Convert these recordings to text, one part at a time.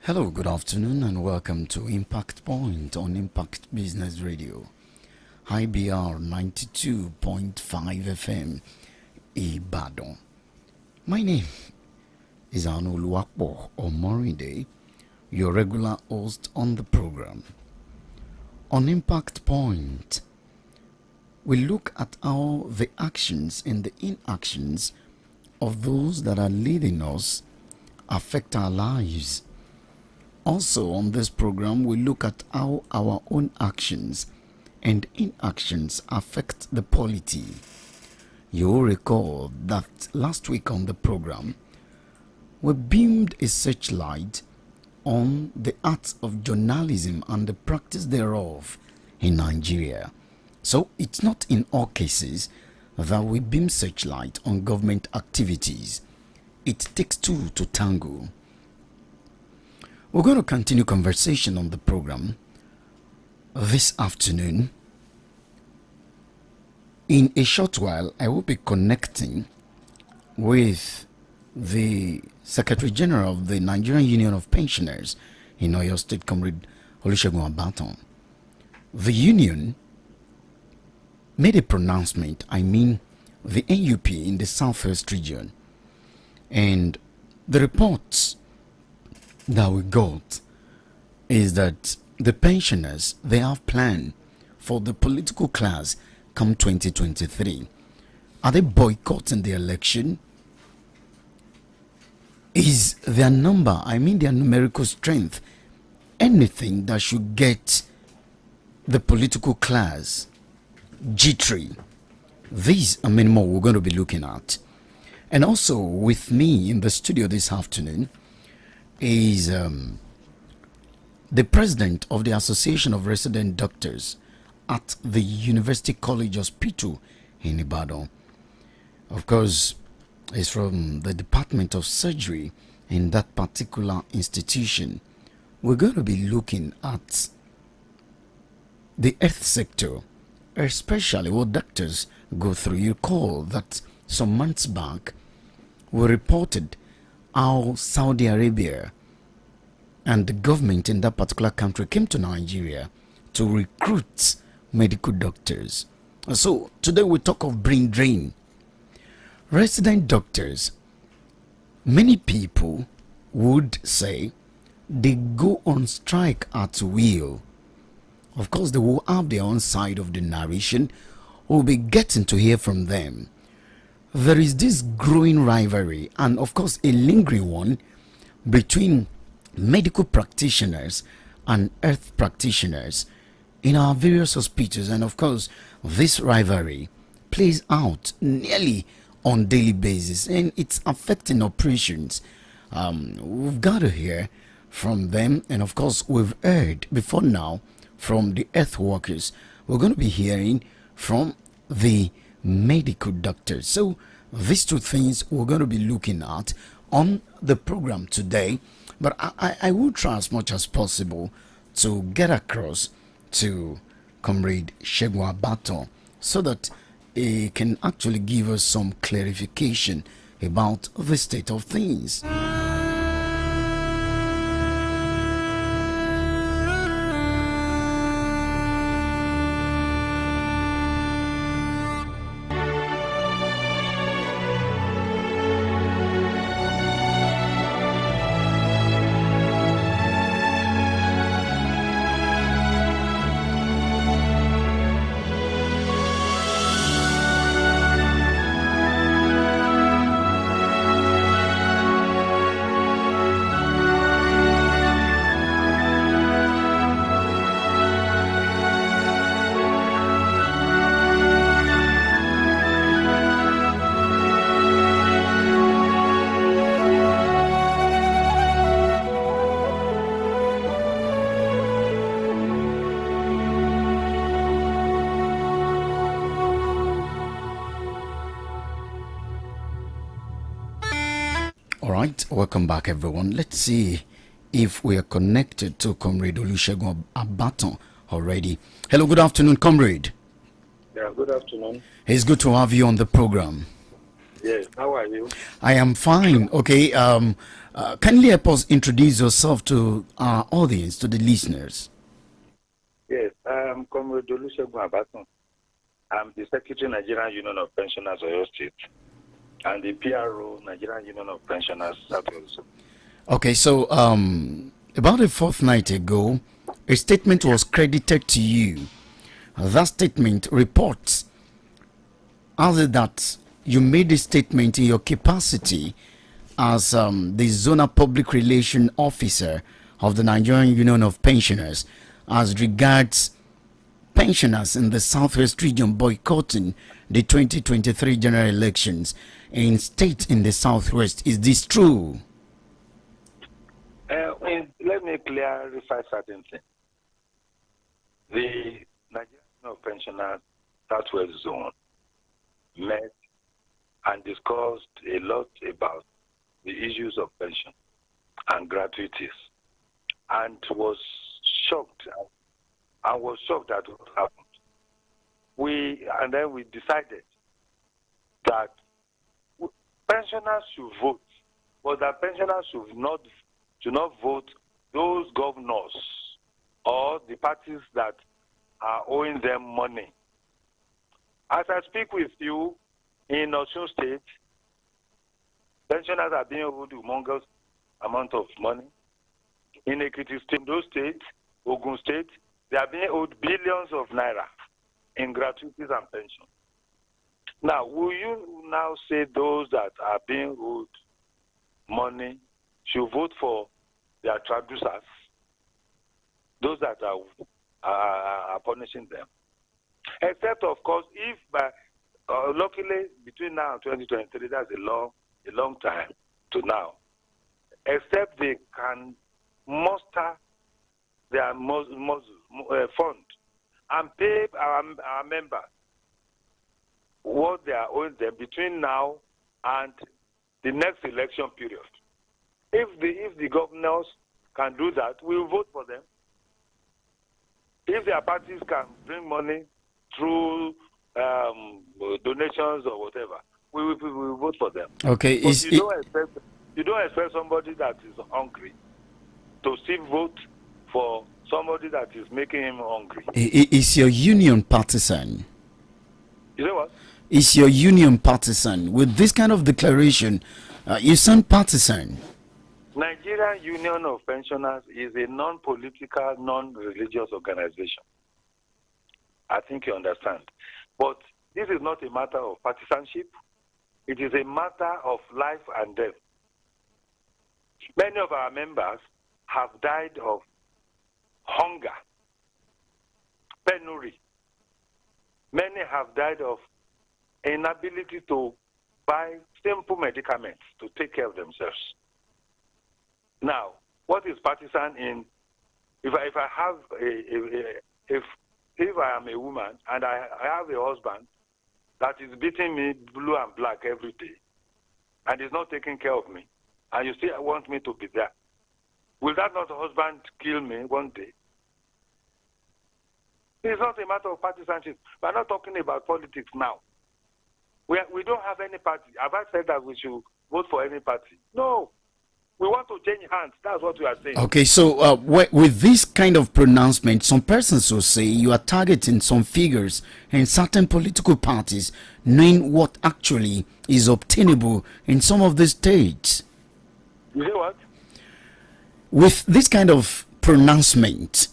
Hello, good afternoon, and welcome to Impact Point on Impact Business Radio. Ibr92.5FM, Ibadan. My name is Oluwapo Omorinde, your regular host on the program. On Impact Point, we look at how the actions and the inactions of those that are leading us affect our lives. Also on this program, we look at how our own actions and inactions affect the polity. You'll recall that last week on the program, we beamed a searchlight on the art of journalism and the practice thereof in Nigeria. So it's not in all cases that we beam searchlight on government activities. It takes two to tango. We're going to continue conversation on the program this afternoon. In a short while, I will be connecting with the Secretary General of the Nigerian Union of Pensioners in Oyo State, Comrade Olusegun Abaton. The union made a pronouncement, the NUP in the Southwest region, and the reports that we got is that the pensioners, they have planned for the political class come 2023. Are they boycotting the election? Is their number, their numerical strength, anything that should get the political class jittery? These are many more we're going to be looking at. And also with me in the studio this afternoon is the president of the Association of Resident Doctors at the University College Hospital in Ibadan. Of course, he's from the Department of Surgery in that particular institution. We're going to be looking at the health sector, especially what doctors go through. You recall that some months back, we reported how Saudi Arabia and the government in that particular country came to Nigeria to recruit medical doctors. So today we talk of brain drain. Resident doctors, many people would say they go on strike at will. Of course, they will have their own side of the narration. We'll be getting to hear from them. There is this growing rivalry and of course a lingering one between medical practitioners and health practitioners in our various hospitals, and of course this rivalry plays out nearly on daily basis and it's affecting operations. We've got to hear from them, and of course we've heard before now from the health workers. We're going to be hearing from the medical doctors. So these two things we're going to be looking at on the program today, but I will try as much as possible to get across to Comrade Olusegun Abaton so that he can actually give us some clarification about the state of things. Alright, welcome back everyone. Let's see if we are connected to Comrade Olusegun Abaton already. Hello, good afternoon, Comrade. Yeah, good afternoon. It's good to have you on the program. Yes, how are you? I am fine. Okay. Kindly help us introduce yourself to our audience, to the listeners. Yes, I'm Comrade Olusegun Abaton. I'm the Secretary Nigerian Union of Pensioners Oyo State and the PRO Nigerian Union of Pensioners Southwest. Okay. So, about a fortnight ago, a statement was credited to you. That statement reports as it that you made a statement in your capacity as the zonal public relation officer of the Nigerian Union of Pensioners as regards pensioners in the southwest region boycotting the 2023 general elections in states in the southwest. Is this true? Let me clarify certain things. The Nigerian Union of Pensioners Southwest Zone met and discussed a lot about the issues of pension and gratuities, and was shocked at what happened. Then we decided that pensioners should vote, but that pensioners should not vote those governors or the parties that are owing them money. As I speak with you, in Osun State, pensioners are being owed humongous amount of money. In Ekiti State, those states, Ogun State, they are being owed billions of naira in gratuities and pension. Now, will you now say those that are being owed money should vote for their traducers, those that are punishing them? Except, of course, if luckily between now and 2023, that's a long time to now. Except they can muster their fund and pay our members what they are owing them between now and the next election period. If the governors can do that, we'll vote for them. If their parties can bring money through donations or whatever, we will vote for them. Okay. You don't expect somebody that is hungry to still vote for somebody that is making him hungry. Is your union partisan? You know what? Is your union partisan? With this kind of declaration, you sound partisan. Nigerian Union of Pensioners is a non-political, non-religious organization. I think you understand. But this is not a matter of partisanship. It is a matter of life and death. Many of our members have died of hunger, penury. Many have died of inability to buy simple medicaments to take care of themselves. Now, what is partisan in? If I have if I am a woman and I have a husband that is beating me blue and black every day and is not taking care of me, and you still want me to be there, will that not husband kill me one day? It's not a matter of partisanship. We're not talking about politics now. We don't have any party. Have I said that we should vote for any party? No. We want to change hands. That's what we are saying. Okay, so with this kind of pronouncement, some persons will say you are targeting some figures in certain political parties, knowing what actually is obtainable in some of the states. You know what? With this kind of pronouncement,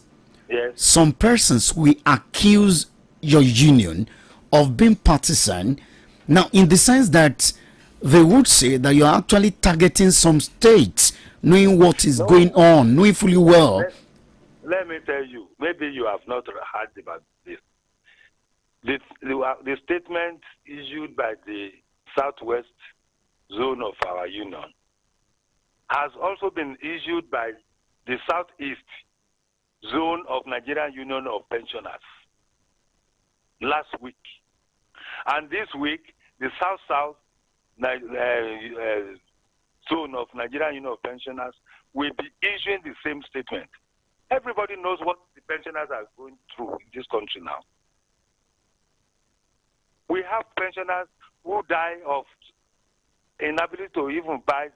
yes, some persons will accuse your union of being partisan. Now, in the sense that they would say that you're actually targeting some states, knowing what is going on, knowing fully well. Let me tell you, maybe you have not heard about this. The statement issued by the Southwest Zone of our union has also been issued by the Southeast Zone of Nigerian Union of Pensioners last week. And this week, the South-South Zone of Nigerian Union of Pensioners will be issuing the same statement. Everybody knows what the pensioners are going through in this country now. We have pensioners who die of inability to even buy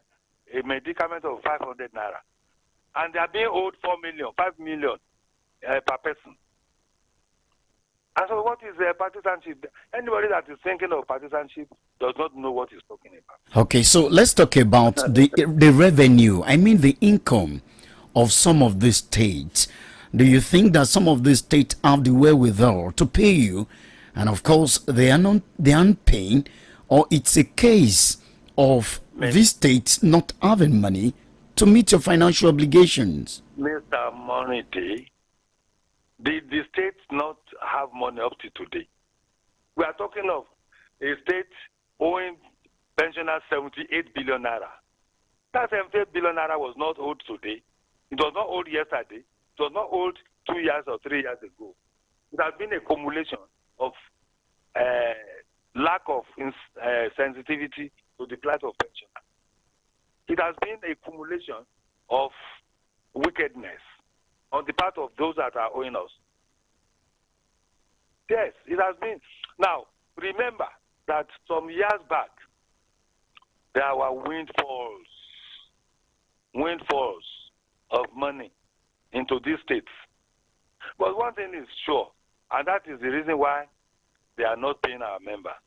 a medicament of 500 naira. And they are being owed 4 million, 5 million per person. And so what is partisanship? Anybody that is thinking of partisanship does not know what he's talking about. Okay, so let's talk about the revenue. I mean the income of some of these states. Do you think that some of these states have the wherewithal to pay you, and of course they aren't paying, or it's a case of these states not having money to meet your financial obligations? Mr. Monity, the states not have money up to today. We are talking of a state owing pensioners 78 billion naira. That 78 billion naira was not owed today. It was not owed yesterday. It was not owed 2 years or 3 years ago. It has been a accumulation of lack of sensitivity to the plight of pensioners. It has been a accumulation of wickedness on the part of those that are owing us. Yes, it has been. Now, remember that some years back, there were windfalls of money into these states. But one thing is sure, and that is the reason why they are not paying our members.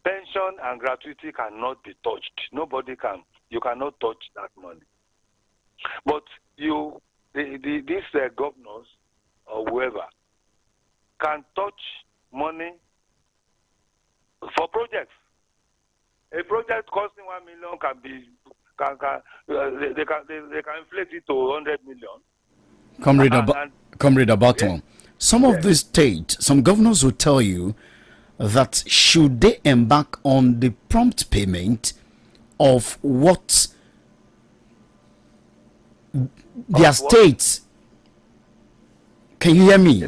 Pension and gratuity cannot be touched. Nobody can. You cannot touch that money. But these governors or whoever can touch money for projects. A project costing 1 million they can inflate it to 100 million. Comrade Abaton, some of these states, some governors will tell you that should they embark on the prompt payment of what their states, can you hear me?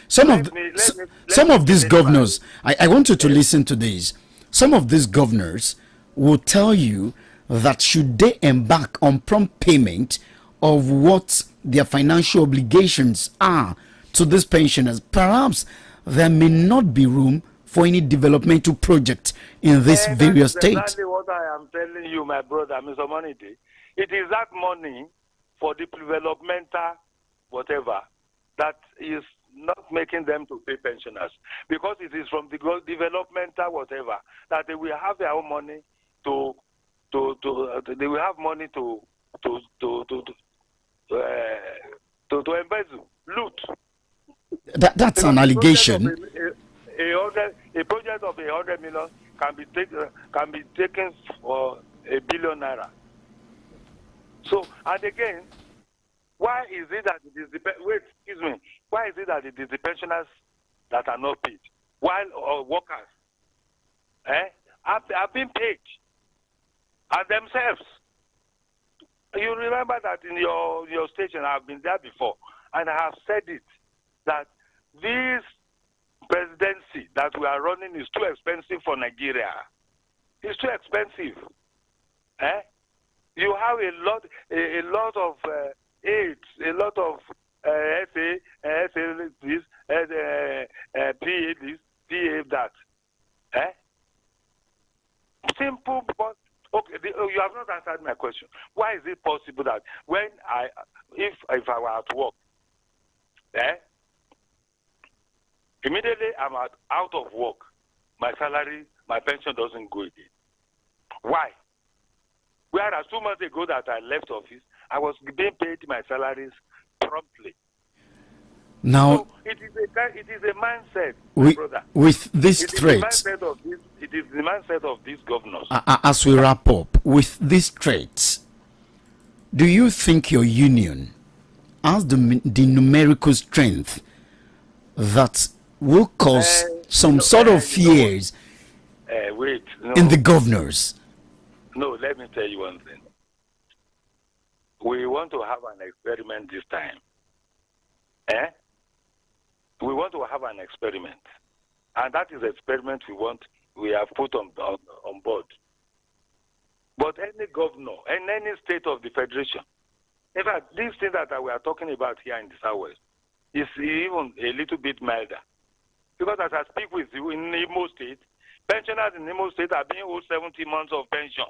Some of these governors, I want you to listen to this. Some of these governors will tell you that should they embark on prompt payment of what their financial obligations are to these pensioners, perhaps there may not be room for any developmental project in this various states. That's exactly what I am telling you, my brother, Mr. Monity. It is that money for the developmental whatever that is not making them to pay pensioners, because it is from the developmental whatever that they will have their own money they will have money to embezzle, loot. That's an allegation. A project of 100 million can be taken for $1 billion naira. So, and again, why is it that it is why is it that it is the pensioners that are not paid, while workers have been paid and themselves? You remember that in your station, I've been there before, and I have said it, that this presidency that we are running is too expensive for Nigeria. It's too expensive. You have a lot of aids, a lot of SA this, PA this, PA that. Simple, but okay. You have not answered my question. Why is it possible that when if I were at work, immediately I'm out of work, my salary, my pension doesn't go again? Why? Whereas 2 months ago that I left office, I was being paid my salaries promptly. Now, so it is a mindset, brother. With this threat, it is the mindset of these governors. As we wrap up, with these threats, do you think your union has the numerical strength that will cause some sort of fears in the governors? No, let me tell you one thing. We want to have an experiment this time. We want to have an experiment. And that is the experiment we have put on board. But any governor, and any state of the federation, in fact, this thing that we are talking about here in the Southwest is even a little bit milder. Because as I speak with you, in Imo State, Pensioners in Imo State are being owed 70 months of pension.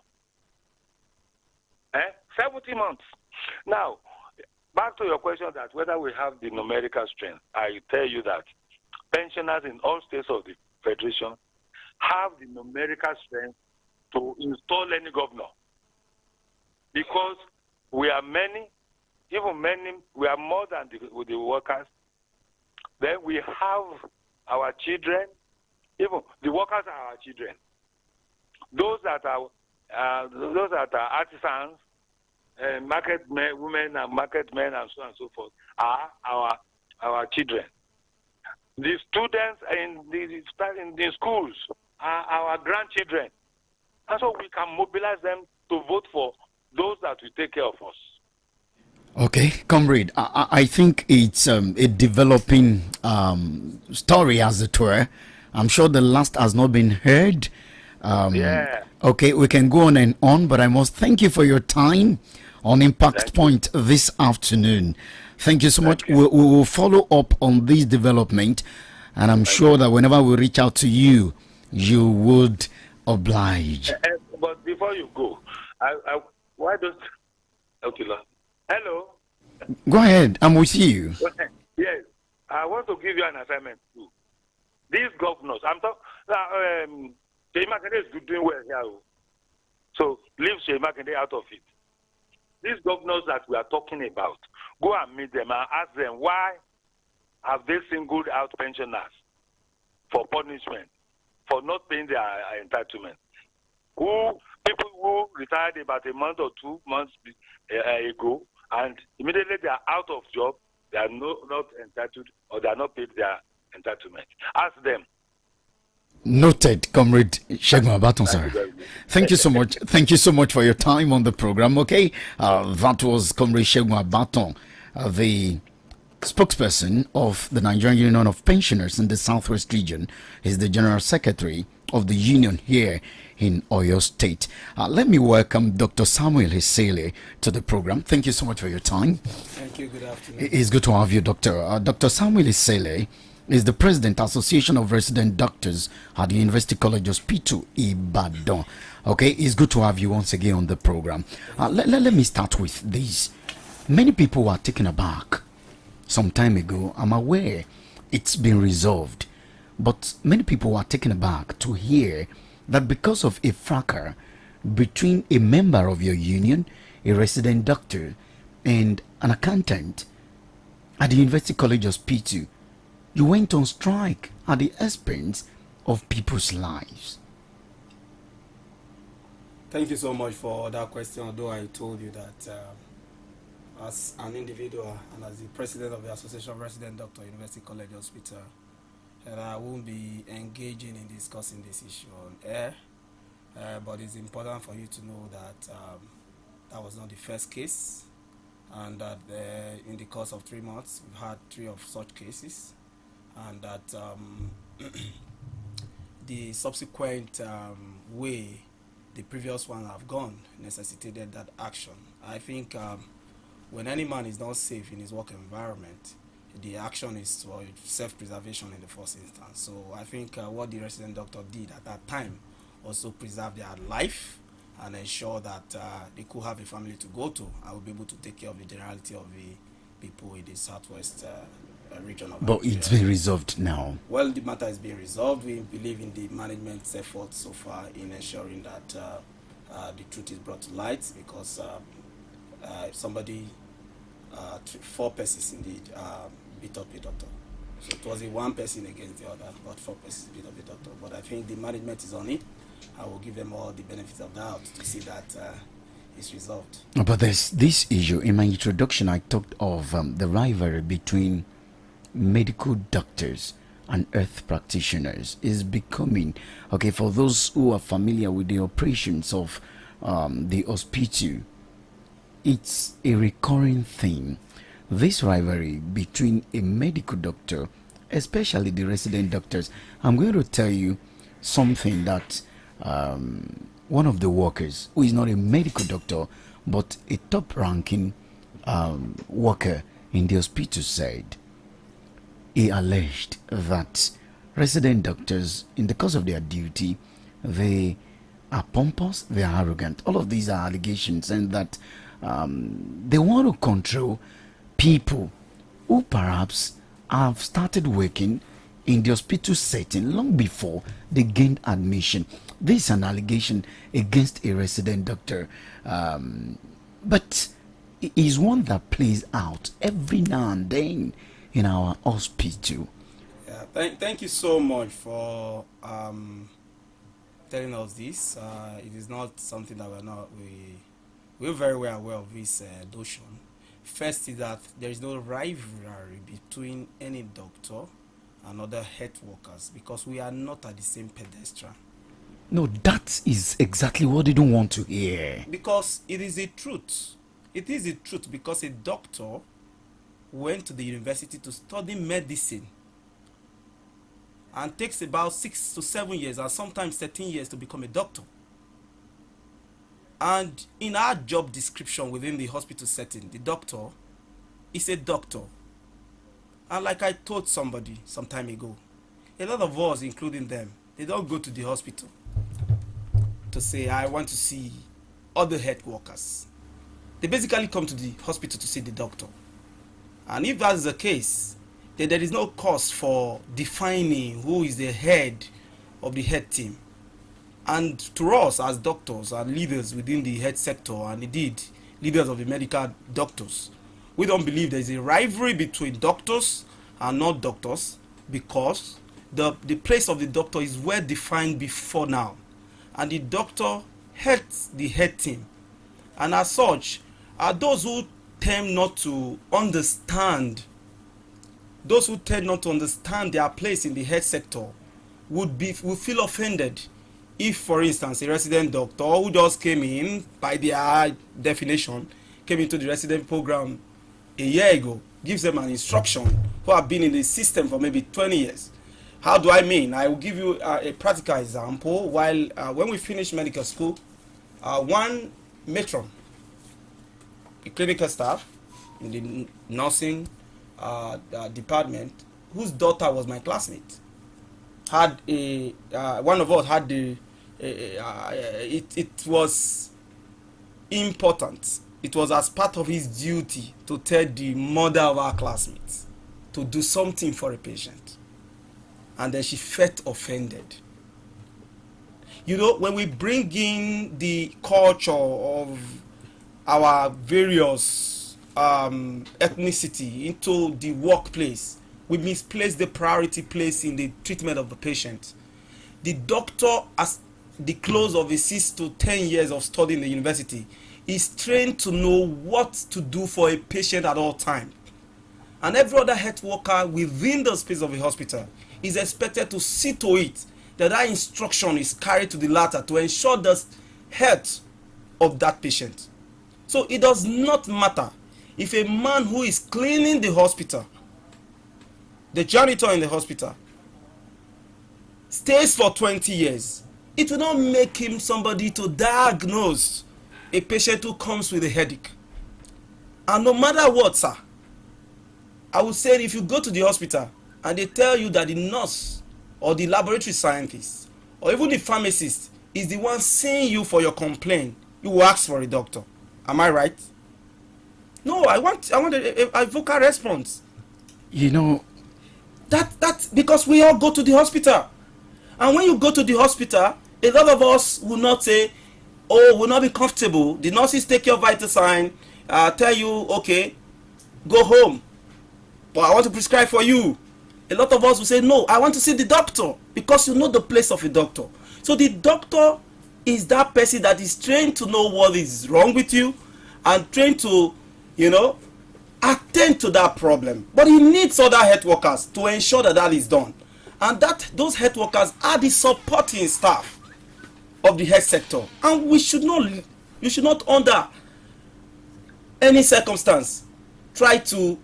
70 months. Now, back to your question that whether we have the numerical strength, I tell you that pensioners in all states of the Federation have the numerical strength to install any governor. Because we are many, even many, we are more than the workers. Then we have our children, even the workers are our children. Those that are artisans, market men, women and market men and so on and so forth are our children. The students in the schools are our grandchildren. And so we can mobilize them to vote for those that will take care of us. Okay, comrade, I think it's a developing story, as it were. I'm sure the last has not been heard. Yeah. Okay, we can go on and on, but I must thank you for your time on Impact Point this afternoon. Thank you so much. We will follow up on this development, and I'm sure that whenever we reach out to you, you would oblige. But before you go, why don't... Okay, hello? Go ahead, I'm with you. Yes, I want to give you an assignment too. These governors, I'm talking... Shey Makinde is doing well here. So leave Shey Makinde out of it. These governors that we are talking about, go and meet them and ask them why have they singled out pensioners for punishment, for not paying their entitlement. People who retired about a month or 2 months ago, and immediately they are out of job, they are not entitled, or they are not paid their entitlement. Ask them. Noted, Comrade Segun Abaton, sir. Thank you so much. Thank you so much for your time on the program. Okay, that was Comrade Segun Abaton, the spokesperson of the Nigerian Union of Pensioners in the Southwest region. He's the General Secretary of the union here in Oyo State. Let me welcome Dr. Samuel Hisele to the program. Thank you so much for your time. Thank you. Good afternoon. It's good to have you, Doctor. Dr. Samuel Hisele is the President, Association of Resident Doctors at the University College Hospital, Ibadan. Okay, it's good to have you once again on the program. Let me start with this. Many people were taken aback some time ago. I'm aware it's been resolved, but many people were taken aback to hear that because of a fracas between a member of your union, a resident doctor, and an accountant at the University College Hospital, you went on strike at the expense of people's lives. Thank you so much for that question, although I told you that as an individual and as the president of the Association of Resident Doctor University College Hospital, that I won't be engaging in discussing this issue on air, but it's important for you to know that that was not the first case, and that in the course of 3 months we've had 3 of such cases, and that the subsequent way the previous one have gone necessitated that action. I think when any man is not safe in his work environment, the action is for self-preservation in the first instance. So I think what the resident doctor did at that time also preserve their life and ensure that they could have a family to go to and will be able to take care of the generality of the people in the southwest region of But Nigeria. it's been resolved now. Well, the matter is being resolved. We believe in the management's efforts so far in ensuring that the truth is brought to light, because somebody, 4 persons indeed, beat up a doctor. So it was a 1 person against the other, but 4 persons beat up a doctor. But I think the management is on it. I will give them all the benefits of doubt to see that it's resolved. But there's this issue. In my introduction, I talked of the rivalry between medical doctors and earth practitioners is becoming, okay, for those who are familiar with the operations of the hospital, it's a recurring thing. This rivalry between a medical doctor, especially the resident doctors. I'm going to tell you something that one of the workers, who is not a medical doctor but a top ranking worker in the hospital, said. He alleged that resident doctors, in the course of their duty, they are pompous, they are arrogant. All of these are allegations, and that they want to control people who perhaps have started working in the hospital setting long before they gained admission. This is an allegation against a resident doctor, but it is one that plays out every now and then in our hospital. Yeah, thank you so much for telling us this. It is not something that we're very well aware of this notion. First is that there is no rivalry between any doctor and other health workers, because we are not at the same pedestal. No, that is exactly what they don't want to hear. Because it is the truth. It is the truth, because a doctor went to the university to study medicine and takes about 6 to 7 years and sometimes 13 years to become a doctor. And in our job description within the hospital setting, the doctor is a doctor. And like I told somebody some time ago, a lot of us, including them, they don't go to the hospital to say, I want to see other health workers. They basically come to the hospital to see the doctor. And if that's the case, then there is no cause for defining who is the head of the health team. And to us as doctors and leaders within the health sector, and indeed leaders of the medical doctors, we don't believe there is a rivalry between doctors and not doctors, because the place of the doctor is well defined before now, and the doctor heads the health team. And as such, those who tend not to understand their place in the health sector would feel offended if, for instance, a resident doctor who just came in, by their definition, came into the resident program a year ago, gives them an instruction, who have been in the system for maybe 20 years. How do I mean? I will give you a practical example. While when we finished medical school, one matron, a clinical staff in the nursing department, whose daughter was my classmate, had one of us had it was important. It was as part of his duty to tell the mother of our classmates to do something for a patient. And then she felt offended. You know, when we bring in the culture of our various ethnicity into the workplace, we misplace the priority place in the treatment of the patient. The doctor, as the close of his 6 to 10 years of study in the university, is trained to know what to do for a patient at all times. And every other health worker within the space of a hospital is expected to see to it that that instruction is carried to the latter to ensure the health of that patient. So it does not matter if a man who is cleaning the hospital, the janitor in the hospital, stays for 20 years, it will not make him somebody to diagnose a patient who comes with a headache. And no matter what, sir, I would say if you go to the hospital and they tell you that the nurse or the laboratory scientist or even the pharmacist is the one seeing you for your complaint, you will ask for a doctor. Am I right? No, I want a vocal response. You know, that because we all go to the hospital. And when you go to the hospital, a lot of us will not say, oh, will not be comfortable. The nurses take your vital sign, tell you, okay, go home, but I want to prescribe for you. A lot of us will say, no, I want to see the doctor, because you know the place of a doctor. So the doctor is that person that is trained to know what is wrong with you and trained to, attend to that problem. But he needs other health workers to ensure that that is done. And that those health workers are the supporting staff of the health sector. And you should not under any circumstance try to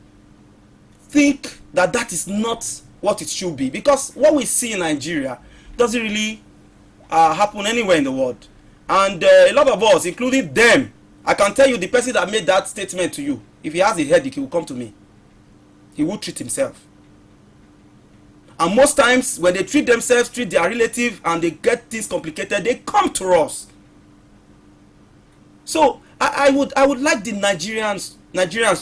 think that that is not what it should be. Because what we see in Nigeria doesn't really happen anywhere in the world. And a lot of us, including them, I can tell you the person that made that statement to you, if he has a headache, he will come to me. He will treat himself. And most times when they treat themselves, treat their relative, and they get things complicated, they come to us. So I would like the Nigerians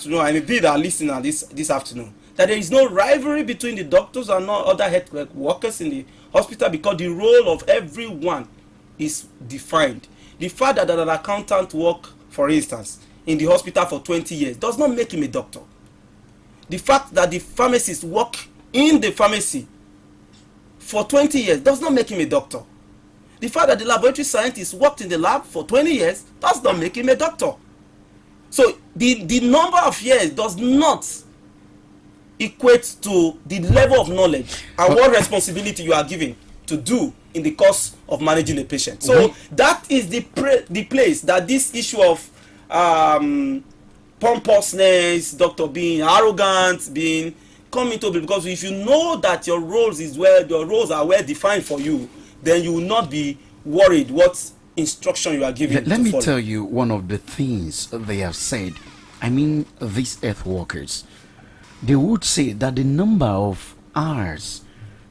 to know, and indeed our listener this afternoon, that there is no rivalry between the doctors and no other health workers in the hospital, because the role of everyone is defined. The fact that an accountant work, for instance, in the hospital for 20 years does not make him a doctor. The fact that the pharmacist work in the pharmacy for 20 years does not make him a doctor. The fact that the laboratory scientist worked in the lab for 20 years does not make him a doctor. So the number of years does not equate to the level of knowledge and what responsibility you are given to do in the course of managing a patient. So that is the place that this issue of pompousness, doctor being arrogant, being come into, because if you know that your roles are well defined for you, then you will not be worried what instruction you are given. Let me tell you one of the things they have said. I mean, these health workers, they would say that the number of hours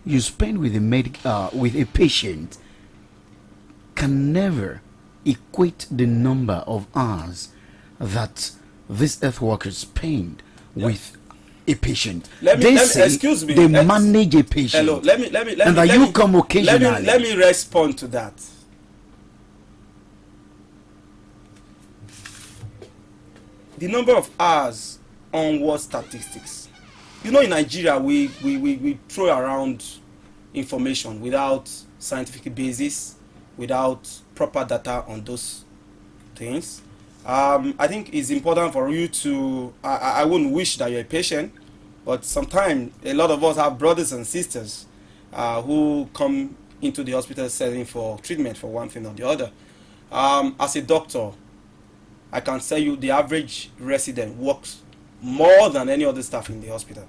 you spend with a patient can never equate the number of hours that these health workers spend with a patient. Excuse me. They manage a patient. Hello. Let me come occasionally. Let me respond to that. The number of hours on what statistics? You know, in Nigeria, we throw around information without scientific basis, without proper data on those things. I think it's important for you to, I wouldn't wish that you're a patient, but sometimes a lot of us have brothers and sisters who come into the hospital setting for treatment for one thing or the other. As a doctor, I can tell you the average resident works more than any other staff in the hospital.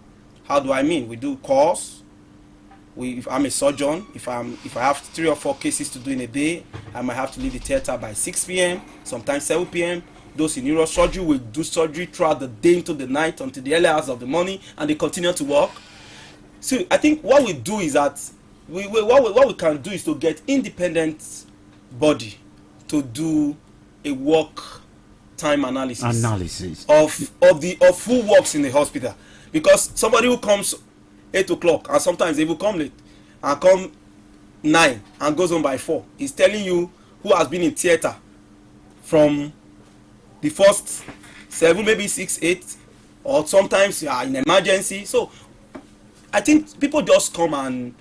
How do I mean? We do calls. If I'm a surgeon, if I have 3 or 4 cases to do in a day, I might have to leave the theater by 6 p.m., sometimes 7 p.m. Those in neurosurgery will do surgery throughout the day into the night until the early hours of the morning, and they continue to work. So I think what we do is that what we can do is to get independent body to do a work time analysis of who works in the hospital, because somebody who comes 8 o'clock and sometimes they will come late and come 9 and goes home by 4 is telling you who has been in theater from the first 7, maybe 6, 8, or sometimes in emergency. So I think people just come and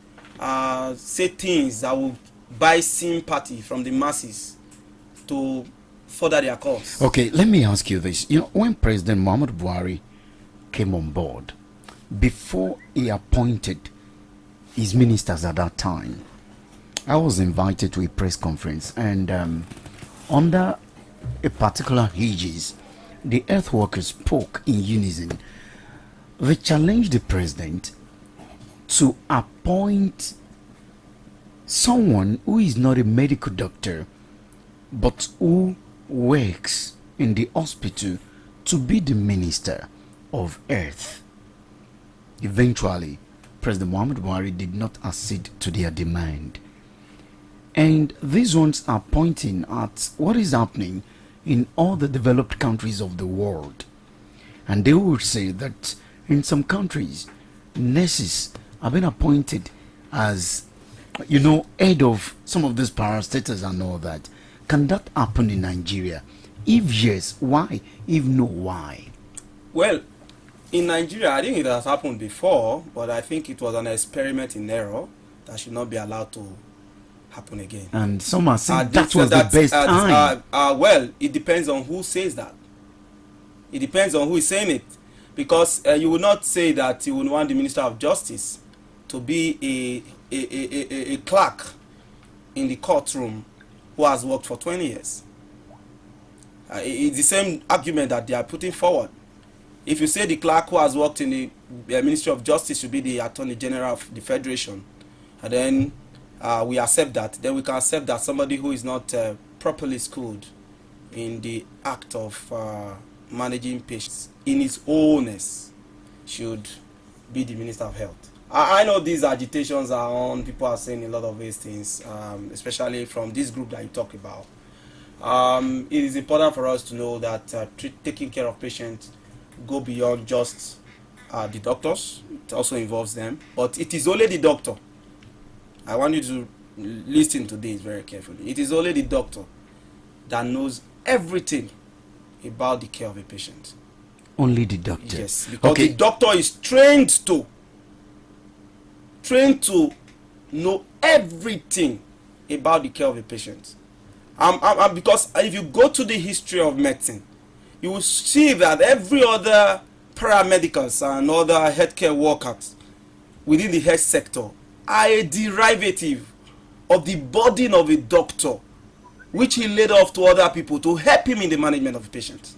say things that will buy sympathy from the masses to further their cause. Okay, let me ask you this. You know, when President Muhammad Buhari came on board, before he appointed his ministers at that time, I was invited to a press conference, and under a particular aegis, the earth workers spoke in unison. They challenged the president to appoint someone who is not a medical doctor but who works in the hospital to be the minister of earth. Eventually, President Muhammad Buhari did not accede to their demand. And these ones are pointing at what is happening in all the developed countries of the world. And they would say that in some countries, nurses have been appointed as, you know, head of some of these parastatals and all that. Can that happen in Nigeria? If yes, why? If no, why? Well, in Nigeria, I think it has happened before, but I think it was an experiment in error that should not be allowed to happen again. And some are saying that was the best time. Well, it depends on who says that. It depends on who is saying it. Because you will not say that you would want the Minister of Justice to be a clerk in the courtroom who has worked for 20 years. It's the same argument that they are putting forward. If you say the clerk who has worked in the Ministry of Justice should be the Attorney General of the Federation, and then we accept that, then we can accept that somebody who is not properly schooled in the act of managing patients in his ownness should be the Minister of Health. I know these agitations are on. People are saying a lot of these things, especially from this group that you talk about. It is important for us to know that taking care of patients go beyond just the doctors. It also involves them, but it is only the doctor. I want you to listen to this very carefully. It is only the doctor that knows everything about the care of a patient. Only the doctor? Yes, because the doctor is trained to know everything about the care of a patient. Because if you go to the history of medicine, you will see that every other paramedics and other healthcare workers within the health sector are a derivative of the burden of a doctor, which he laid off to other people to help him in the management of the patient.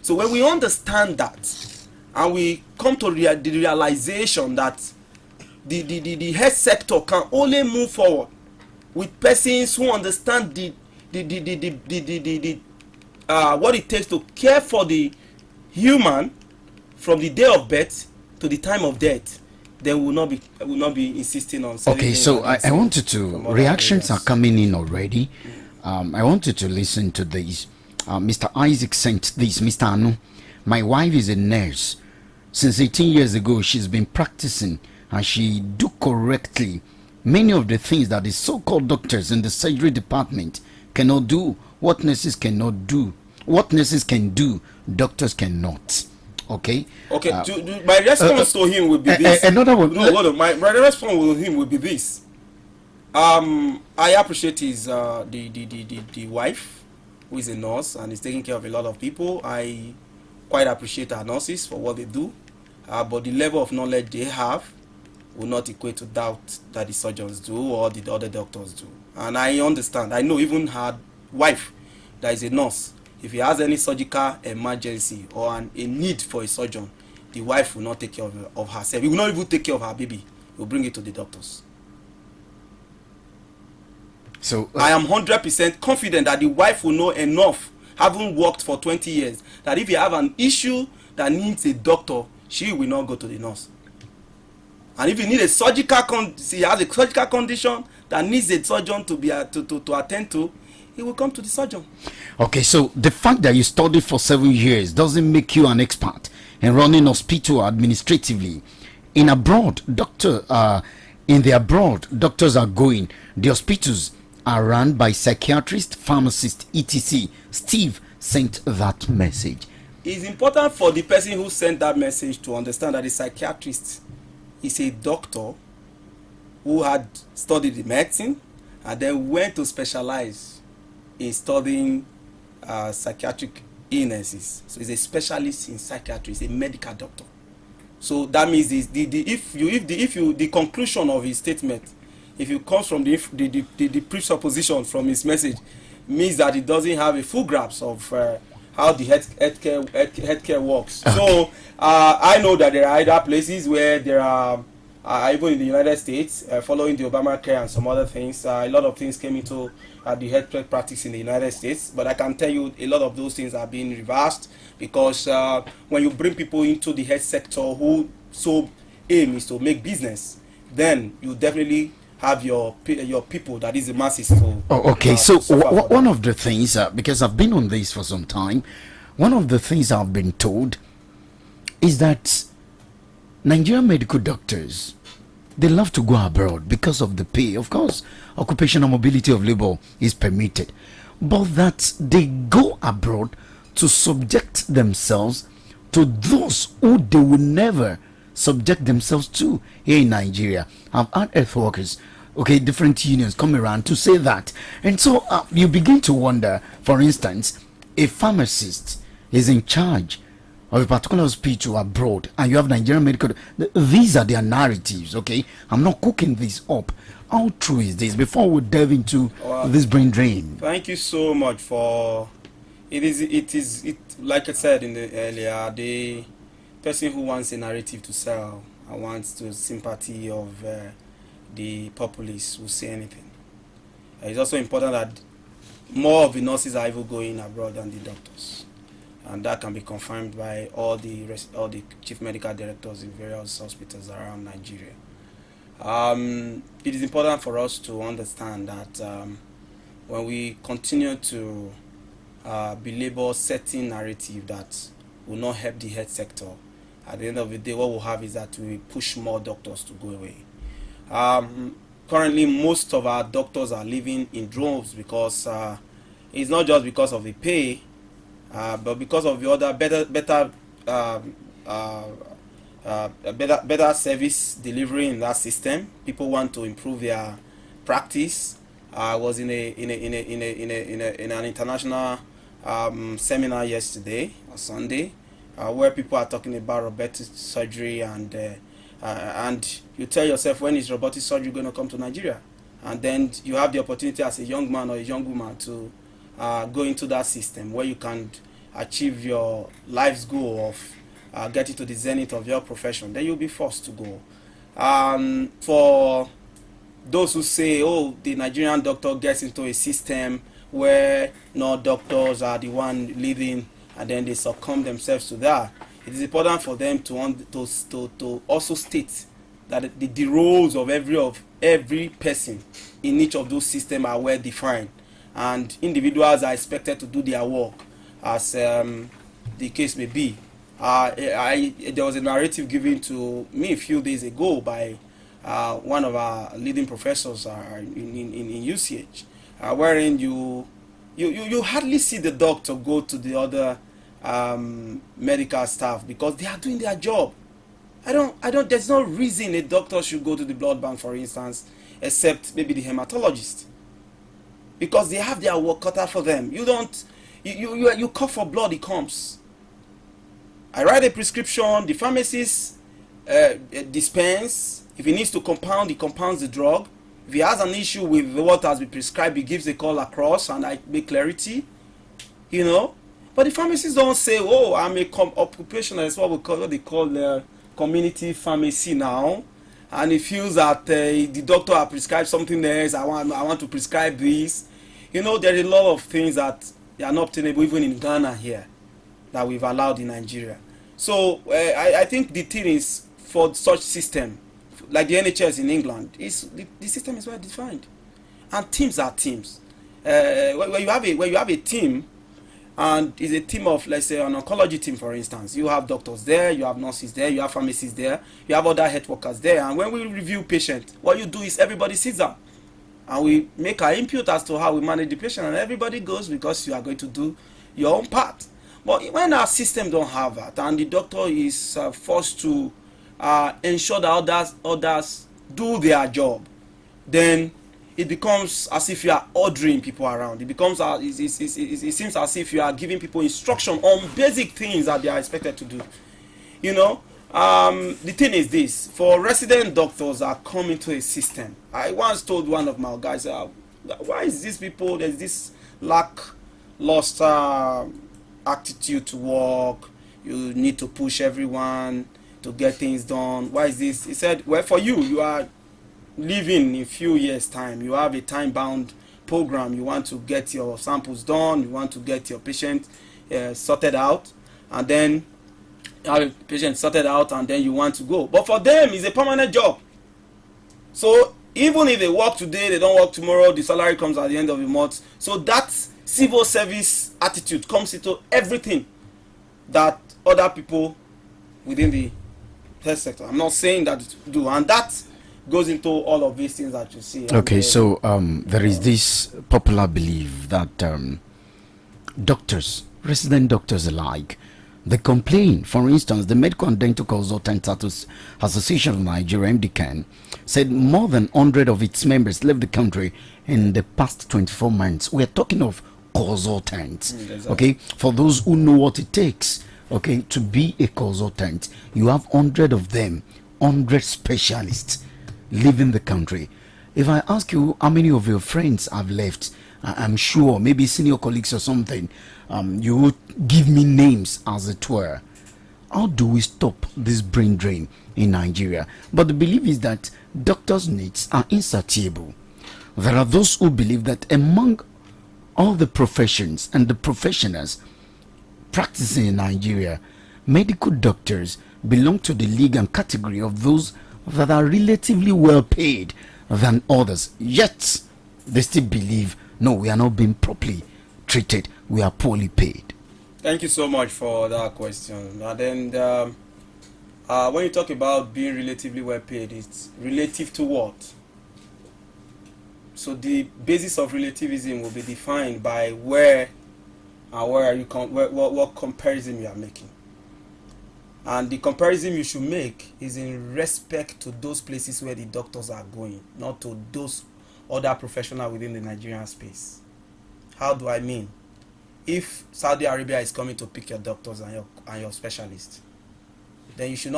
So when we understand that, and we come to the realization that the health sector can only move forward with persons who understand what it takes to care for the human from the day of birth to the time of death, then we will not be insisting on. Okay, so I wanted to. Reactions are coming in already. I wanted to listen to these. Mr. Isaac sent this. Mr. Anu, my wife is a nurse. Since 18 years ago, she's been practicing, and she do correctly many of the things that the so-called doctors in the surgery department cannot do. What nurses cannot do, what nurses can do, doctors cannot. Okay. My response to him would be this. Another one. No, hold on. My response to him would be this. I appreciate his the wife who is a nurse and is taking care of a lot of people. I quite appreciate our nurses for what they do, but the level of knowledge they have will not equate to that the surgeons do or the other doctors do. And I understand. I know even her wife that is a nurse, if he has any surgical emergency or a need for a surgeon, the wife will not take care of herself. He will not even take care of her baby. He will bring it to the doctors. So I am 100% confident that the wife will know enough, having worked for 20 years, that if you have an issue that needs a doctor, she will not go to the nurse. And if you need a surgical she has a surgical condition that needs a surgeon to be to attend to, he will come to the surgeon. Okay, so the fact that you studied for 7 years doesn't make you an expert in running hospital administratively. In the abroad, doctors are going. The hospitals are run by psychiatrists, pharmacists, etc. Steve sent that message. It's important for the person who sent that message to understand that the psychiatrist is a doctor who had studied the medicine and then went to specialize in studying psychiatric illnesses. So he's a specialist in psychiatry. He's a medical doctor. So that means the conclusion of his statement, if it comes from the presupposition from his message, means that he doesn't have a full grasp of how the healthcare works. Okay. So I know that there are other places where there are, even in the United States, following the Obamacare and some other things, a lot of things came into the healthcare practice in the United States. But I can tell you a lot of those things are being reversed because when you bring people into the health sector who so aim is to make business, then you definitely have your people, that is the masses. So one of the things, because I've been on this for some time, one of the things I've been told is that Nigerian medical doctors, they love to go abroad because of the pay. Of course, occupational mobility of labor is permitted, but that they go abroad to subject themselves to those who they will never subject themselves to here in Nigeria. I've had health workers, different unions come around to say that. And so you begin to wonder, for instance, a pharmacist is in charge of a particular hospital abroad and you have Nigerian medical, these are their narratives. I'm not cooking this up. How true is this before we delve into this brain drain? Thank you so much for it. Like I said earlier, the person who wants a narrative to sell and wants the sympathy of the populace will say anything. It's also important that more of the nurses are even going abroad than the doctors, and that can be confirmed by all the chief medical directors in various hospitals around Nigeria. It is important for us to understand that when we continue to belabor certain narrative that will not help the health sector, at the end of the day, what we'll have is that we push more doctors to go away. Currently, most of our doctors are leaving in droves because it's not just because of the pay, but because of the other better service delivery in that system. People want to improve their practice. I was in an international seminar yesterday or Sunday, where people are talking about robotic surgery, and you tell yourself, when is robotic surgery going to come to Nigeria? And then you have the opportunity as a young man or a young woman to go into that system where you can achieve your life's goal of getting to the zenith of your profession. Then you'll be forced to go. For those who say, oh, the Nigerian doctor gets into a system where no doctors are the one leading, and then they succumb themselves to that, it is important for them to also state that the roles of every person in each of those systems are well defined, and individuals are expected to do their work as the case may be. There was a narrative given to me a few days ago by one of our leading professors in UCH, wherein you hardly see the doctor go to the other medical staff because they are doing their job. There's no reason a doctor should go to the blood bank, for instance, except maybe the hematologist, because they have their work cut out for them. You call for blood, it comes. I write a prescription, the pharmacist dispense. If he needs to compound, he compounds the drug. If he has an issue with what has been prescribed, he gives a call across and I make clarity, But the pharmacists don't say, oh, I'm a occupational, that's what they call community pharmacy now. And he feels that the doctor has prescribed something else, I want to prescribe this. There are a lot of things that they are not obtainable even in Ghana here that we've allowed in Nigeria. So I think the thing is, for such system, like the NHS in England, the system is well defined, and teams are teams. When you have a team, and it's a team of, let's say, an oncology team, for instance, you have doctors there, you have nurses there, you have pharmacists there, you have other health workers there, and when we review patients, what you do is everybody sits down, and we make our input as to how we manage the patient, and everybody goes because you are going to do your own part. But when our system don't have that, and the doctor is forced to ensure that others do their job, then it becomes as if you are ordering people around. It becomes it seems as if you are giving people instruction on basic things that they are expected to do. The thing is this: for resident doctors that come into a system, I once told one of my guys, why is these people, there's this lackluster attitude to work, you need to push everyone to get things done, why is this? He said, well, for you are living in a few years time, you have a time bound program, you want to get your samples done, you want to get your patient sorted out, and then have a patient sorted out, and then you want to go. But for them, it's a permanent job. So even if they work today, they don't work tomorrow, the salary comes at the end of the month. So that civil service attitude comes into everything that other people within the health sector, I'm not saying that do, and that goes into all of these things that you see. Okay, so there is this popular belief that doctors, resident doctors alike, they complain. For instance, the Medical and Dental Consultants Association of Nigeria, MDCAN, said more than 100 of its members left the country in the past 24 months. We are talking of consultants. Exactly. Okay, for those who know what it takes, okay, to be a consultant, you have 100 of them, 100 specialists leaving the country. If I ask you how many of your friends have left, I'm sure maybe senior colleagues or something, you would give me names as it were. How do we stop this brain drain in Nigeria? But the belief is that doctors' needs are insatiable. There are those who believe that among all the professions and the professionals practicing in Nigeria, medical doctors belong to the league and category of those that are relatively well paid than others, yet they still believe, no, we are not being properly treated, we are poorly paid? Thank you so much for that question. And then when you talk about being relatively well paid, it's relative to what? So the basis of relativism will be defined by what comparison you are making. And the comparison you should make is in respect to those places where the doctors are going, not to those other professionals within the Nigerian space. How do I mean? If Saudi Arabia is coming to pick your doctors and your specialists, then you should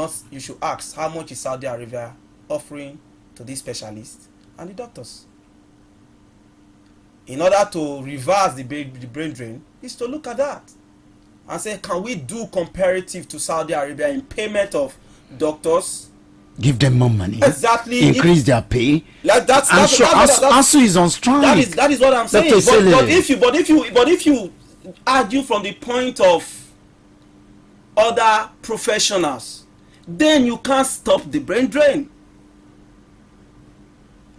ask, how much is Saudi Arabia offering to these specialists and the doctors? In order to reverse the brain drain, is to look at that and say, can we do comparative to Saudi Arabia in payment of doctors? Give them more money. Exactly. Increase their pay. Like ASU is on strike. That is what I'm saying. But if you argue from the point of other professionals, then you can't stop the brain drain,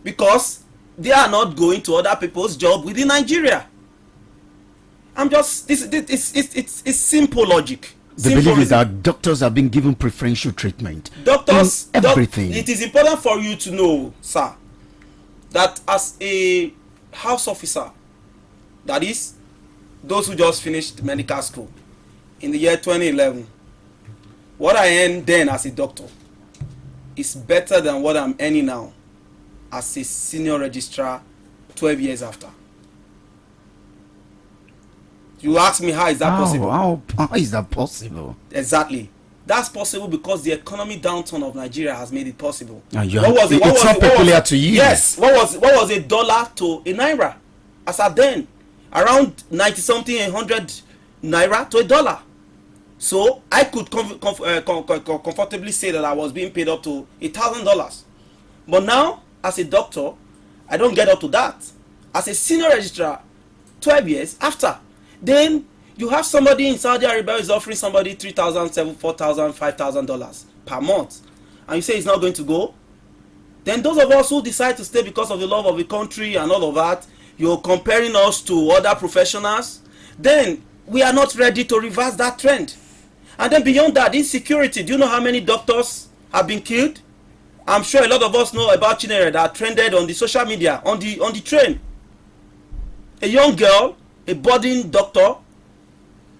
because they are not going to other people's job within Nigeria. It's simple logic. The belief is that doctors are being given preferential treatment. Doctors, everything. It is important for you to know, sir, that as a house officer, that is, those who just finished medical school in the year 2011, what I earned then as a doctor is better than what I'm earning now as a senior registrar 12 years after. You ask me, how is that possible? How is that possible? Exactly. That's possible because the economic downturn of Nigeria has made it possible. It's not peculiar to you. Yes. What was $1 to a naira? As at then, around 90 something, 100 naira to $1. So I could comfortably say that I was being paid up to $1,000. But now, as a doctor, I don't get up to that. As a senior registrar, 12 years after, then you have somebody in Saudi Arabia who is offering somebody $3,000, $4,000, $5,000 per month, and you say it's not going to go. Then those of us who decide to stay because of the love of the country and all of that, you're comparing us to other professionals, then we are not ready to reverse that trend. And then beyond that, insecurity. Do you know how many doctors have been killed? I'm sure a lot of us know about Chinere that trended on the social media, on the train. A young girl, a budding doctor,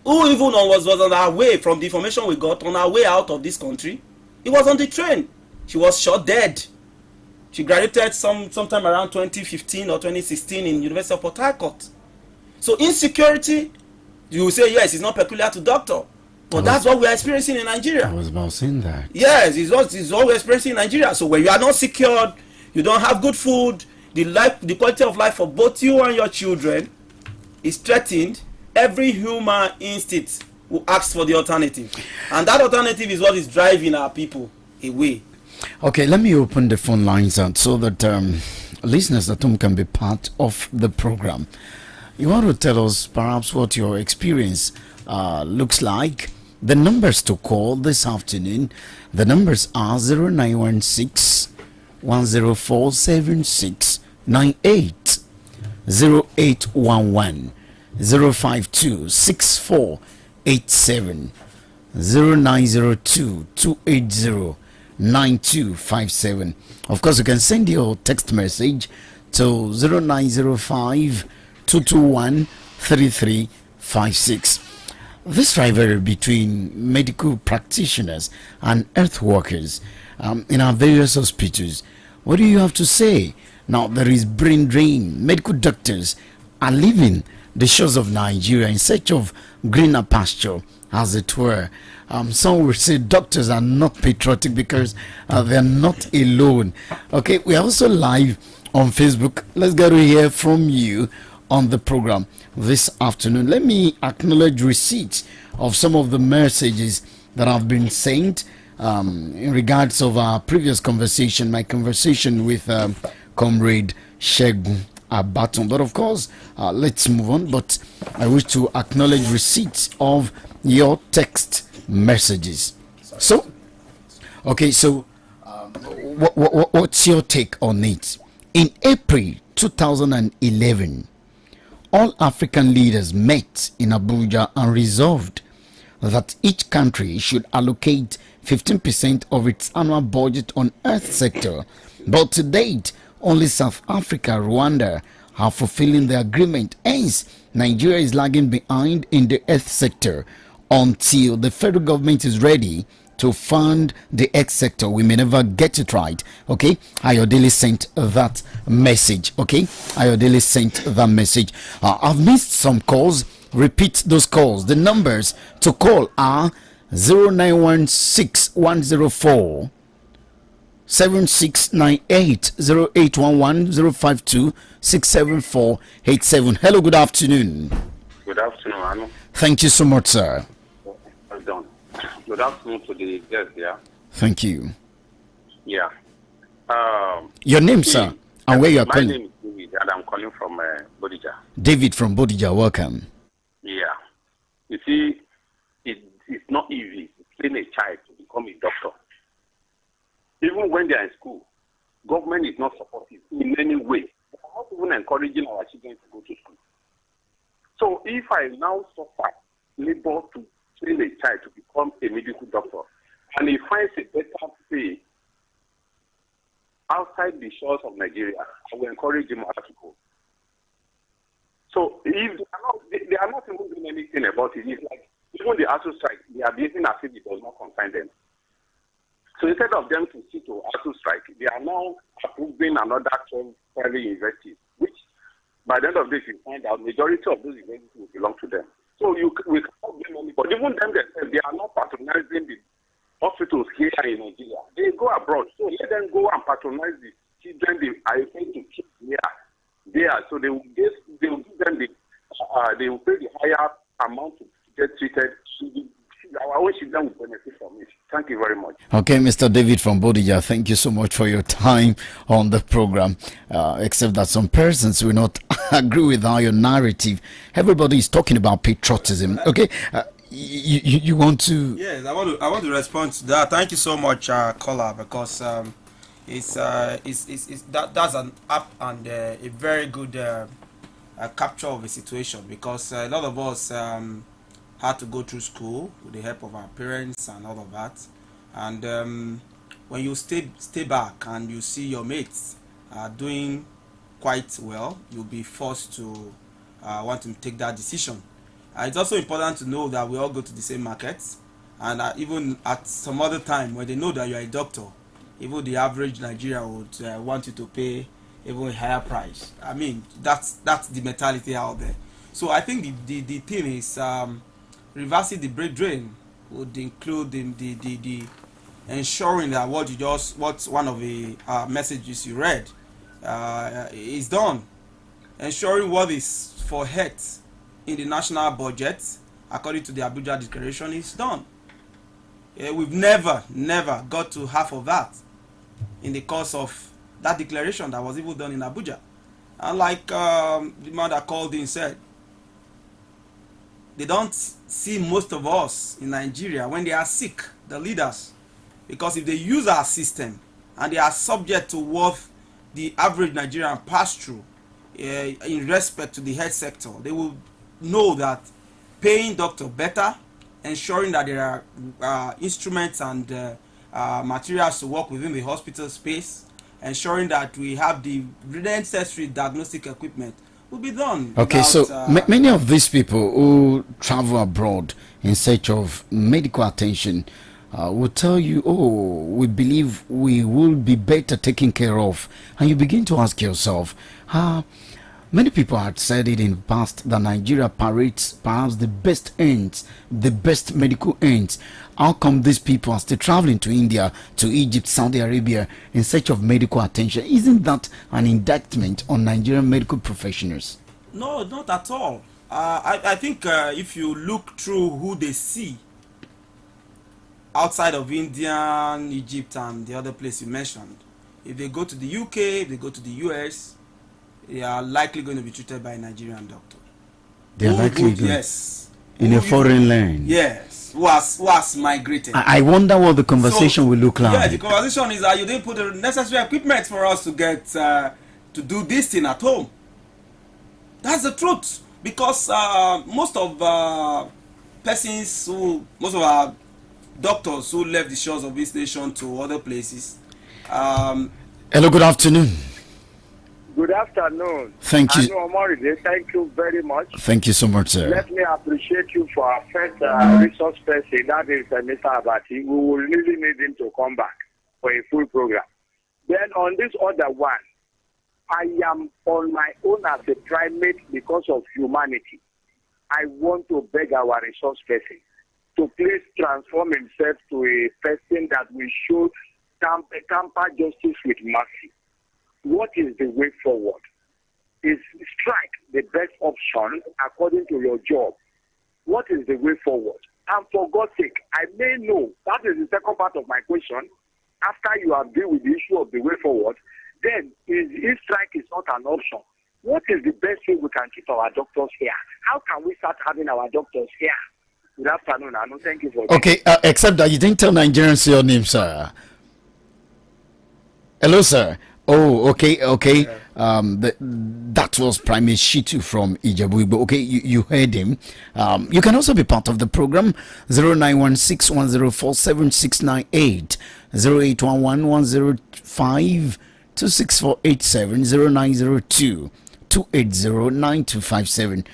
who even was on her way, from the information we got, on her way out of this country. He was on the train. She was shot dead. She graduated sometime around 2015 or 2016 in University of Port Harcourt. So insecurity, you will say, yes, it's not peculiar to doctor. But that's what we are experiencing in Nigeria. I was about saying that. Yes, it's what we're experiencing in Nigeria. So when you are not secured, you don't have good food, the quality of life for both you and your children is threatened. Every human instinct will ask for the alternative. And that alternative is what is driving our people away. Okay, let me open the phone lines out so that listeners at home can be part of the program. You want to tell us perhaps what your experience looks like? The numbers to call this afternoon, the numbers are 0916 104 7698, 0811 052 6487, 0902 280 9257. Of course, you can send your text message to 0905 221 3356. This rivalry between medical practitioners and earth workers in our various hospitals, what do you have to say? Now, there is brain drain. Medical doctors are leaving the shores of Nigeria in search of greener pasture, as it were. Some will say doctors are not patriotic because they are not alone. Okay, we are also live on Facebook. Let's get to hear from you on the program this afternoon. Let me acknowledge receipt of some of the messages that have been sent in regards of our previous conversation, my conversation with Comrade Shegun Abaton. But of course, let's move on. But I wish to acknowledge receipt of your text messages. So, okay, so what's your take on it? In April 2011, all African leaders met in Abuja and resolved that each country should allocate 15% of its annual budget on earth sector. But to date, only South Africa, Rwanda are fulfilling the agreement. Hence, Nigeria is lagging behind in the earth sector. Until the federal government is ready to fund the earth sector, we may never get it right. Okay, Ayodele sent that message. Okay, Ayodele sent that message. I've missed some calls. Repeat those calls. The numbers to call are 0916 7698 0811 052 Hello, good afternoon. Good afternoon, Anu. Thank you so much, sir. Well done. Good afternoon to the guest here. Thank you. Yeah. Your name, sir, and where you are calling? My name is David, and I'm calling from Bodija. David from Bodija, welcome. Yeah. You see, it's not easy to train a child to become a doctor. Even when they are in school, government is not supportive in any way. They are not even encouraging our children to go to school. So if I now suffer labor to train a child to become a medical doctor, and he finds a better pay outside the shores of Nigeria, I will encourage him to go. So if they are not even doing anything about it. It's like even the ASU strike, they are behaving as if it does not concern them. So instead of them to sit to ASU strike, they are now approving another 12 private universities, which by the end of this you find out majority of those universities will belong to them. So we cannot blame anybody. Even them themselves, they are not patronizing the hospitals here in Nigeria. They go abroad. So let them go and patronize the children they are going to keep there. So they will give them they will pay the higher amount to get treated. Our own children will benefit from it. Thank you very much. Okay, Mr. David from Bodija, thank you so much for your time on the program. Except that some persons will not agree with your narrative. Everybody is talking about patriotism. Okay, you want to? Yes, I want to respond to that. Thank you so much, caller, because that's an app and a very good capture of the situation, because a lot of us had to go through school with the help of our parents and all of that, and when you stay back and you see your mates doing quite well, you'll be forced to want to take that decision. It's also important to know that we all go to the same markets, and even at some other time when they know that you're a doctor, even the average Nigerian would want you to pay even a higher price. I mean, that's the mentality out there. So I think the thing is reversing the brain drain would include the ensuring that what one of the messages you read is done, ensuring what is for health in the national budget according to the Abuja Declaration is done. We've never got to half of that in the course of that declaration that was even done in Abuja. And like the man that called in said, they don't see most of us in Nigeria when they are sick, the leaders, because if they use our system and they are subject to what the average Nigerian pass through in respect to the health sector, they will know that paying doctor better, ensuring that there are instruments and materials to work within the hospital space, ensuring that we have the necessary diagnostic equipment will be done. Okay, without, so many of these people who travel abroad in search of medical attention will tell you, oh, we believe we will be better taken care of. And you begin to ask yourself, many people had said it in the past that Nigeria parades perhaps the best ends, the best medical ends. How come these people are still traveling to India, to Egypt, Saudi Arabia in search of medical attention? Isn't that an indictment on Nigerian medical professionals? No, not at all. I think if you look through who they see outside of India, Egypt, and the other place you mentioned, if they go to the UK, if they go to the US, they are likely going to be treated by a Nigerian doctor. They are likely Yes. in a foreign land. Yes, who has migrated. I wonder what the conversation will look like. Yeah, the conversation is that you didn't put the necessary equipment for us to get to do this thing at home. That's the truth, because most of our doctors who left the shores of this nation to other places. Hello, good afternoon. Good afternoon. Thank you. Thank you very much. Thank you so much, sir. Let me appreciate you for our first resource person, that is Mr. Abati. We will really need him to come back for a full program. Then on this other one, I am on my own as a primate because of humanity. I want to beg our resource person to please transform himself to a person that will show tamper justice with mercy. What is the way forward? Is strike the best option according to your job? What is the way forward? And for God's sake, I may know, that is the second part of my question. After you have dealt with the issue of the way forward, then if strike is not an option, what is the best way we can keep our doctors here? How can we start having our doctors here? Good afternoon, Anu. Thank you for Okay, except that you didn't tell Nigerians your name, sir. Hello, sir. Oh, okay. That was Primate Shitu from Ijebu. Okay, you heard him. You can also be part of the program. 0916104768, 0811052647, 0902-280-9257.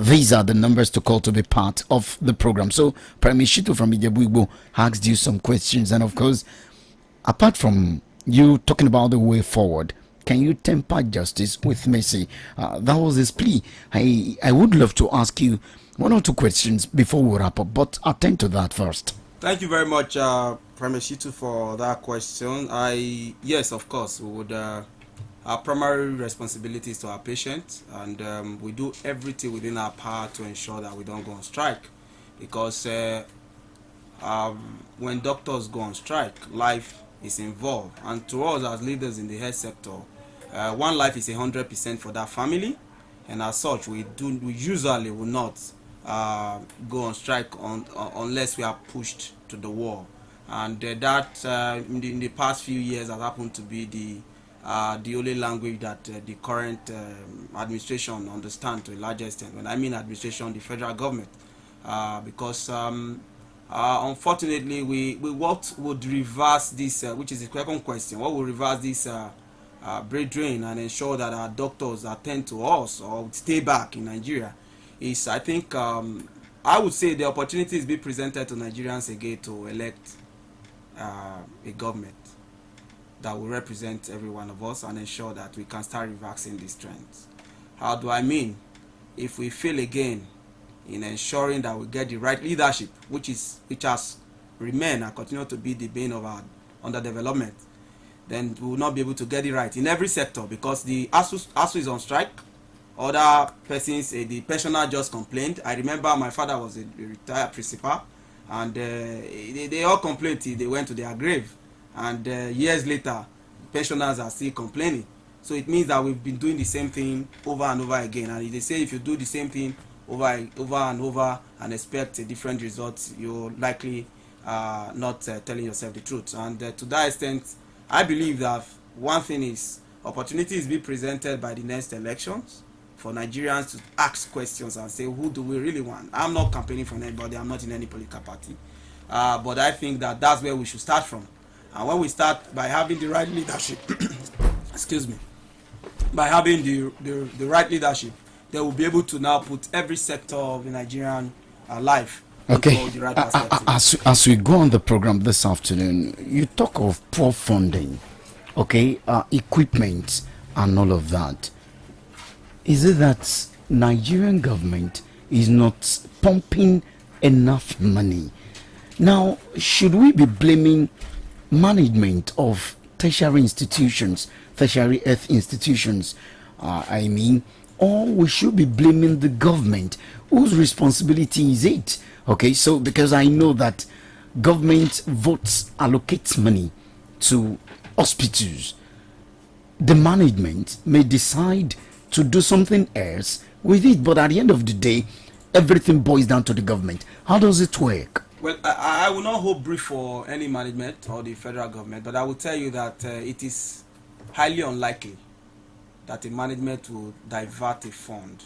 These are the numbers to call to be part of the program. So Primate Shitu from Ijebu asked you some questions, and of course, apart from you talking about the way forward, can you temper justice with mercy? That was his plea. I would love to ask you one or two questions before we wrap up, but attend to that first. Thank you very much, Primate Shitu, for that question. Yes, of course, we would. Our primary responsibility is to our patients, and we do everything within our power to ensure that we don't go on strike, because when doctors go on strike, life is involved, and to us as leaders in the health sector, one life is 100% for that family, and as such we usually will not go on strike unless we are pushed to the wall, and that in the past few years has happened to be the only language that the current administration understand to a large extent. When I mean administration, the federal government, because unfortunately, what would reverse this, which is the second question, what will reverse this brain drain and ensure that our doctors attend to us or stay back in Nigeria is, I think, I would say the opportunities be presented to Nigerians again to elect a government that will represent every one of us and ensure that we can start reversing these trends. How do I mean? If we fail again in ensuring that we get the right leadership, which has remained and continue to be the bane of our underdevelopment, then we will not be able to get it right in every sector, because the ASU is on strike. Other persons, the pensioner just complained. I remember my father was a retired principal, and they all complained till they went to their grave, and years later, pensioners are still complaining. So it means that we've been doing the same thing over and over again, and they say if you do the same thing over and over and expect a different result, you're likely not telling yourself the truth. And to that extent, I believe that one thing is opportunities be presented by the next elections for Nigerians to ask questions and say, who do we really want? I'm not campaigning for anybody. I'm not in any political party. But I think that that's where we should start from. And when we start by having the right leadership, excuse me, by having the right leadership, they will be able to now put every sector of the Nigerian life into the right perspective. As we go on the program this afternoon, you talk of poor funding, equipment and all of that. Is it that Nigerian government is not pumping enough money? Now, should we be blaming management of tertiary institutions, tertiary health institutions, or we should be blaming the government? Whose responsibility is it? So because I know that government votes allocates money to hospitals, the management may decide to do something else with it, but at the end of the day, everything boils down to the government. How does it work? Well, I will not hold brief for any management or the federal government, but I will tell you that it is highly unlikely that a management will divert a fund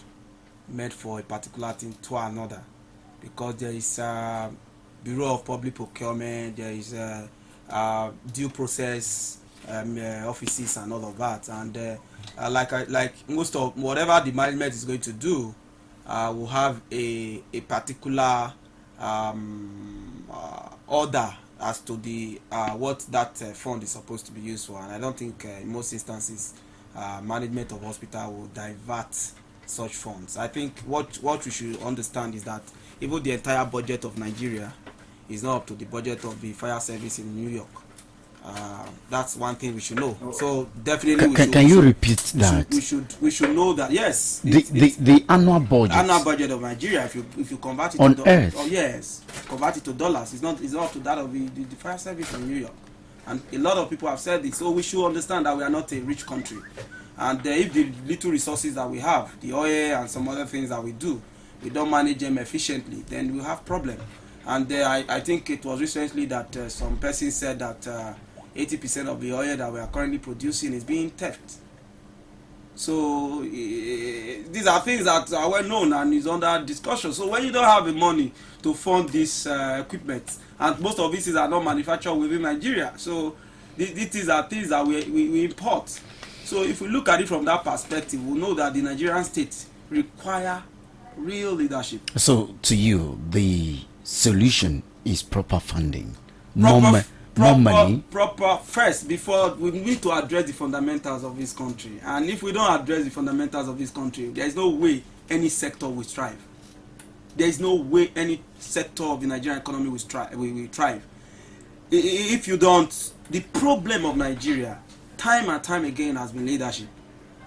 meant for a particular thing to another, because there is a Bureau of Public Procurement, there is due process offices and all of that, and like most of whatever the management is going to do will have a particular order as to the what that fund is supposed to be used for, and I don't think in most instances management of hospital will divert such funds. I think what we should understand is that even the entire budget of Nigeria is not up to the budget of the fire service in New York. That's one thing we should know. So definitely, can you repeat that? We should know that, yes. The annual budget of Nigeria, if you convert it on to earth, yes, convert it to dollars, it's not up to that of the fire service in New York. And a lot of people have said this. So we should understand that we are not a rich country, and if the little resources that we have, the oil and some other things that we do, we don't manage them efficiently, then we have problem. And I think it was recently that some person said that 80% of the oil that we are currently producing is being theft. So these are things that are well known and is under discussion. So when you don't have the money to fund this equipment, and most of these are not manufactured within Nigeria, so these are things that we import. So if we look at it from that perspective, we know that the Nigerian state require real leadership. So to you, the solution is proper funding, Proper money. Proper first, before we need to address the fundamentals of this country. And if we don't address the fundamentals of this country, there is no way any sector will thrive. There is no way any sector of the Nigerian economy will thrive. If you don't, the problem of Nigeria, time and time again, has been leadership,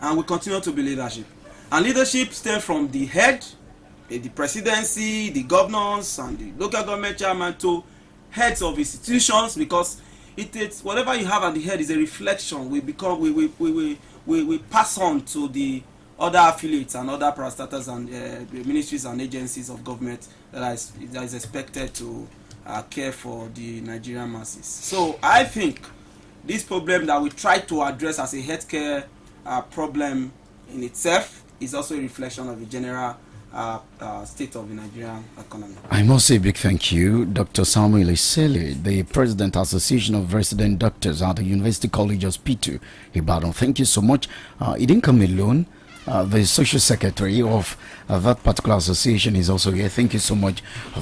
and will continue to be leadership. And leadership stems from the head, the presidency, the governors, and the local government chairman to heads of institutions, because it's whatever you have at the head is a reflection. We pass on to the other affiliates and other parastatals and ministries and agencies of government that is expected to care for the Nigerian masses. So I think this problem that we try to address as a healthcare problem in itself is also a reflection of the general state of the Nigerian economy. I must say a big thank you, Dr. Samuel Isele, the President Association of Resident Doctors at the University College Hospital, Ibadan. Thank you so much. He didn't come alone. The Social Secretary of that particular association is also here. Thank you so much